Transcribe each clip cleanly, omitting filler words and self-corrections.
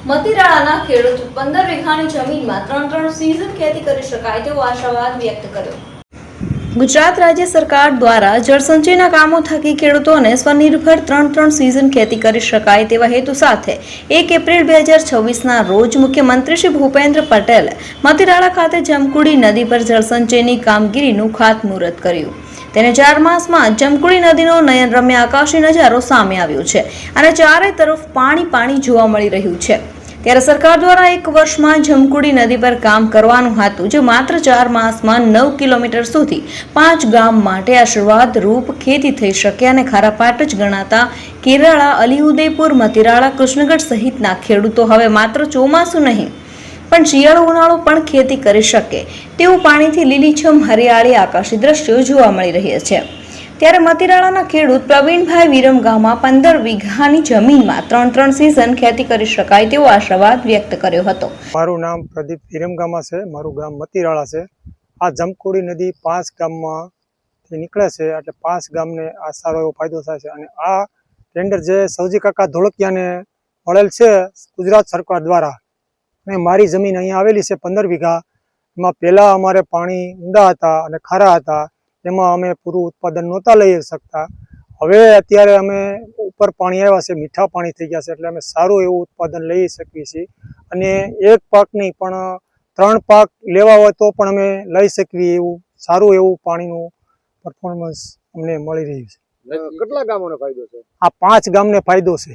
મતીરાળાના ખેડૂત 15 વીઘાની જમીનમાં 3 સીઝન ખેતી કરી શકાય તેવો આશાવાદ વ્યક્ત કર્યો। ગુજરાત રાજ્ય સરકાર દ્વારા જળસંચયના કામો થકી ખેડૂતોને સ્વનિર્ભર 3 સીઝન ખેતી કરી શકાય તેવા હેતુ સાથે 1 એપ્રિલ 2026ના રોજ મુખ્યમંત્રી શ્રી ભૂપેન્દ્ર પટેલે મતીરાળા ખાતે જમકુડી નદી પર જળસંચયની કામગીરીનું ખાતમુહૂર્ત કર્યું। તેને 4 માસમાં જમકુડી નદીનો નયનરમ્ય આકાશી નજારો સામે આવ્યો છે અને ચારે તરફ પાણી જોવા મળી રહ્યું છે। ત્યારે સરકાર દ્વારા 1 વર્ષમાં જમકુડી નદી પર કામ કરવાનું હતું, જે માત્ર 4 માસમાં 9 કિલોમીટર સુધી 5 ગામ માટે આશીર્વાદ રૂપ ખેતી થઈ શકે અને ખારાપાટ જ ગણાતા કેરાળા, અલીઉદયપુર, મતીરાળા, કૃષ્ણગઢ સહિતના ખેડૂતો હવે માત્ર ચોમાસું નહીં પણ શિયાળો ઉનાળો પણ ખેતી કરી શકે તેવું પાણીથી લીલીછમ હરિયાળી આકાશી દ્રશ્યો જોવા મળી રહ્યા છે। ત્યારે મતીરાળાના ખેડૂત પ્રવીણભાઈ વિરમગામમાં 15 વીઘાની જમીનમાં 3 સીઝન ખેતી કરી શકાય તેવો આશાવાદ વ્યક્ત કર્યો હતો। મારું નામ પ્રદીપ વિરમગામા છે, મારું ગામ મતીરાળા છે। આ જમકુડી નદી 5 ગામમાંથી નીકળે છે, એટલે 5 ગામને આ સારો એવો ફાયદો થાય છે। અને આ ટેન્ડર જે સૌજી કાકા ધોળકિયાને મળેલ છે ગુજરાત સરકાર દ્વારા, અને મારી જમીન અહીંયા આવેલી છે 15 વીઘા। એમાં પહેલાં અમારે પાણી ઊંડા હતા અને ખારા હતા, એમાં અમે પૂરું ઉત્પાદન નહોતા લઈ શકતા। હવે અત્યારે અમે ઉપર પાણી આવ્યા છે, મીઠા પાણી થઈ ગયા છે, એટલે અમે સારું એવું ઉત્પાદન લઈ શકીએ છીએ। અને 1 પાક નહીં પણ 3 પાક લેવા હોય તો પણ અમે લઈ શકીએ એવું સારું એવું પાણીનું પરફોર્મન્સ અમને મળી રહ્યું છે। કેટલા ગામોનો ફાયદો છે? આ 5 ગામને ફાયદો છે।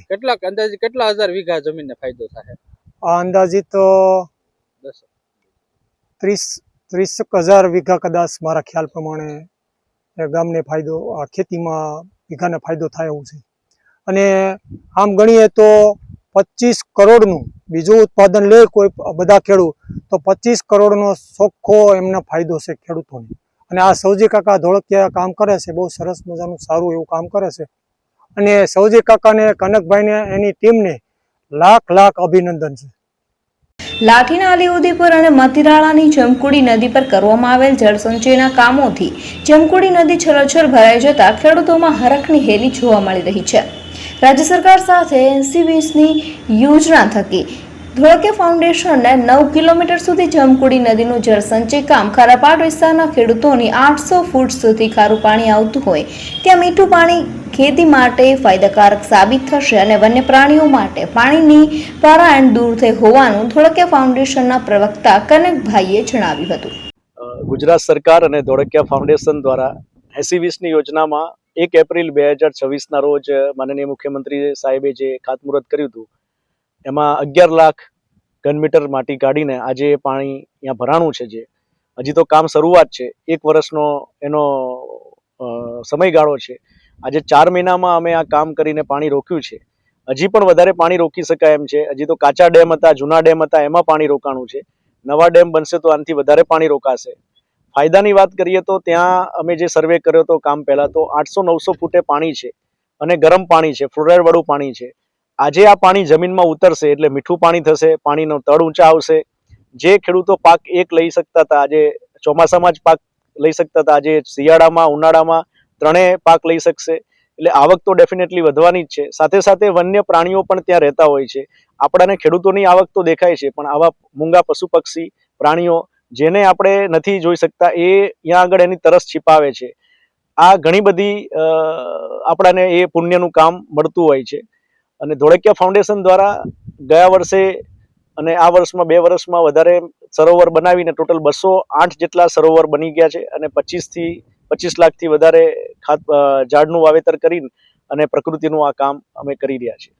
અંદાજે કેટલા હજાર વીઘા જમીનને ફાયદો થાય? આ અંદાજિત 30,000 વીઘા કદાચ મારા ખ્યાલ પ્રમાણે ગામને ફાયદો, આ ખેતીમાં વીઘાને ફાયદો થાય એવું છે। અને આમ ગણીએ તો 25 કરોડનું બીજું ઉત્પાદન લે કોઈ બધા ખેડૂત તો 25 કરોડનો ચોખ્ખો એમને ફાયદો છે ખેડૂતોને। અને આ સૌજી કાકા ધોળકિયા કામ કરે છે, બહુ સરસ મજાનું સારું એવું કામ કરે છે। અને સૌજી કાકાને, કનકભાઈને, એની ટીમને લાખ અભિનંદન છે। લાઠીના અલીઉદયપુર અને મતીરાળાની જમકુડી નદી પર કરવામાં આવેલ જળસંચયના કામોથી જમકુડી નદી છલોછલ ભરાઈ જતા ખેડૂતોમાં હરખની હેલી જોવા મળી રહી છે। રાજ્ય સરકાર સાથે 80-20ની યોજના થકી ધોળકિયા ફાઉન્ડેશનને 9 કિલોમીટર સુધી જમકુડી નદીનું જળસંચય કામ ખારાપાટ વિસ્તારના ખેડૂતોની 800 ફૂટ સુધી ખારું પાણી આવતું હોય ત્યાં મીઠું પાણી ખેતી માટે ફાયદાકારક સાબિત થશે અને વન્ય પ્રાણીઓ માટે પાણીની પરાયણ દૂર થઈ હોવાનું ધોળકિયા ફાઉન્ડેશનના પ્રવક્તા કનકભાઈએ જણાવ્યું હતું। ગુજરાત સરકાર અને ધોળકિયા ફાઉન્ડેશન દ્વારા 80-20ની યોજનામાં 1 એપ્રિલ 2026ના રોજ માનનીય મુખ્યમંત્રી સાહેબે જે ખાતમુહૂર્ત કર્યું હતું, એમાં 11 લાખ ઘનમીટર માટી કાઢીને આજે પાણી અહીંયા ભરાણું છે। જે હજી તો કામ શરૂઆત છે, 1 વર્ષનો એનો સમયગાળો છે। આજે 4 મહિનામાં અમે આ કામ કરીને પાણી રોક્યું છે। હજી પણ વધારે પાણી રોકી શકાય એમ છે। હજી તો કાચા ડેમ હતા, જૂના ડેમ હતા, એમાં પાણી રોકાણું છે। નવા ડેમ બનશે તો આનાથી વધારે પાણી રોકાશે। ફાયદાની વાત કરીએ તો ત્યાં અમે જે સર્વે કર્યો હતો કામ પહેલાં, તો 800-900 ફૂટે પાણી છે અને ગરમ પાણી છે, ફ્લોરાઇડવાળું પાણી છે। આજે આ પાણી જમીનમાં ઉતરશે એટલે મીઠું પાણી થશે, પાણીનો તળ ઊંચા આવશે। જે ખેડૂતો પાક 1 લઈ શકતા હતા, આજે ચોમાસામાં જ પાક લઈ શકતા હતા, આજે શિયાળામાં, ઉનાળામાં ત્રણેય પાક લઈ શકશે। એટલે આવક તો ડેફિનેટલી વધવાની જ છે। સાથે સાથે વન્ય પ્રાણીઓ પણ ત્યાં રહેતા હોય છે। આપણાને ખેડૂતોની આવક તો દેખાય છે, પણ આવા મૂંગા પશુ પક્ષી પ્રાણીઓ જેને આપણે નથી જોઈ શકતા, એ ત્યાં આગળ એની તરસ छिपाવે છે। આ ઘણી બધી આપણાને એ પુણ્યનું કામ મળતું હોય છે। અને ધોળકિયા ફાઉન્ડેશન દ્વારા ગયા વર્ષે અને આ વર્ષમાં 2 વર્ષમાં વધારે સરોવર બનાવીને ટોટલ 208 જેટલા સરોવર બની ગયા છે। અને 25 લાખથી વધારે ઝાડનું વાવેતર કરીને અને પ્રકૃતિનું આ કામ અમે કરી રહ્યા છીએ।